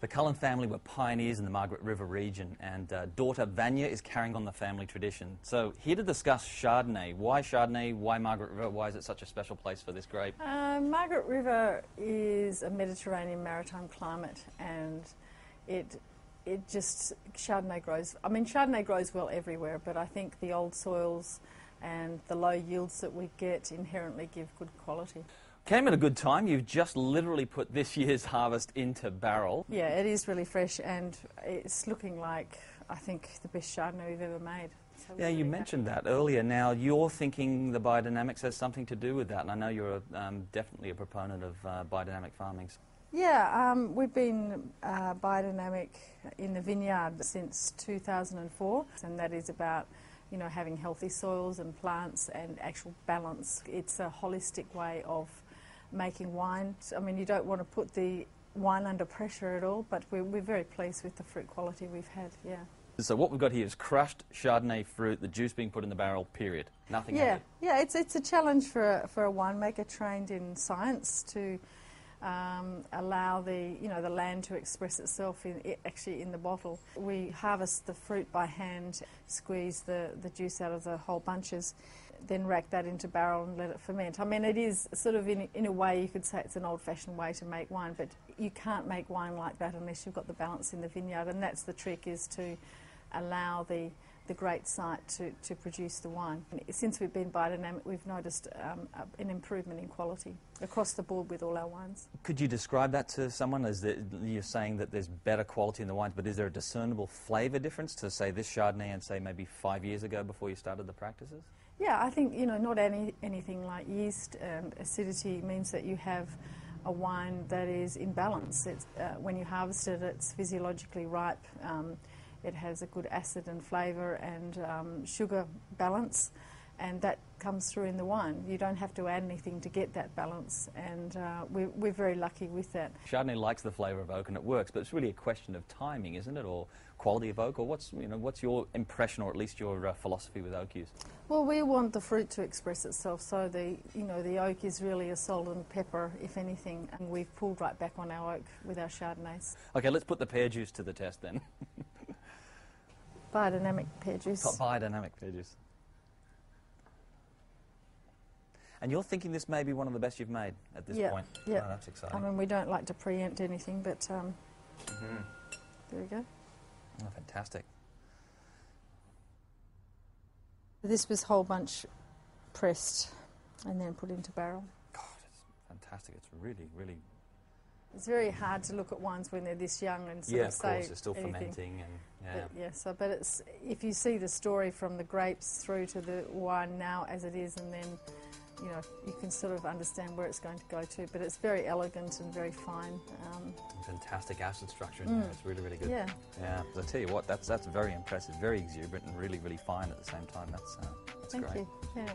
The Cullen family were pioneers in the Margaret River region, and daughter Vanya is carrying on the family tradition. So here to discuss Chardonnay. Why Chardonnay? Why Margaret River? Why is it such a special place for this grape? Margaret River is a Mediterranean maritime climate, and Chardonnay grows. I mean, Chardonnay grows well everywhere, but I think the old soils and the low yields that we get inherently give good quality. Came at a good time. You've just literally put this year's harvest into barrel. Yeah, it is really fresh, and it's looking like, I think, the best Chardonnay we've ever made. So yeah, you mentioned that earlier. Now, you're thinking the biodynamics has something to do with that, and I know you're definitely a proponent of biodynamic farming. Yeah, we've been biodynamic in the vineyard since 2004, and that is about, you know, having healthy soils and plants and actual balance. It's a holistic way of making wine. I mean, you don't want to put the wine under pressure at all, but we're very pleased with the fruit quality we've had, yeah. So what we've got here is crushed Chardonnay fruit, the juice being put in the barrel, period. Nothing added. Yeah, it's a challenge for a winemaker trained in science to allow the land to express itself actually in the bottle. We harvest the fruit by hand, squeeze the juice out of the whole bunches, then rack that into barrel and let it ferment. I mean, it is sort of, in a way, you could say it's an old-fashioned way to make wine, but you can't make wine like that unless you've got the balance in the vineyard, and that's the trick, is to allow the great site to produce the wine. Since we've been biodynamic, we've noticed an improvement in quality across the board with all our wines. Could you describe that to someone? You're saying that there's better quality in the wines, but is there a discernible flavour difference to, say, this Chardonnay and, say, maybe 5 years ago before you started the practices? Yeah, I think, not anything like yeast and acidity means that you have a wine that is in balance. It's, when you harvest it, it's physiologically ripe. It has a good acid and flavour and sugar balance, and that comes through in the wine. You don't have to add anything to get that balance, and we're very lucky with that. Chardonnay likes the flavour of oak, and it works, but it's really a question of timing, isn't it, or quality of oak, or what's your impression, or at least your philosophy with oak use? Well, we want the fruit to express itself, so the oak is really a salt and pepper, if anything, and we've pulled right back on our oak with our Chardonnays. Okay, let's put the pear juice to the test then. Biodynamic pear juice. Biodynamic pear juice. And you're thinking this may be one of the best you've made at this point? Yeah. Oh, that's exciting. I mean, we don't like to preempt anything, but there we go. Oh, fantastic. This was whole bunch pressed and then put into barrel. God, it's fantastic. It's really, really... It's very hard to look at wines when they're this young and sort of say of course, they're still anything. fermenting and But it's, if you see the story from the grapes through to the wine now as it is, and then you can sort of understand where it's going to go to. But it's very elegant and very fine. Fantastic acid structure in there. It's really, really good. Yeah. Yeah. I tell you what, that's very impressive, very exuberant, and really, really fine at the same time. That's Thank great. you. Yeah.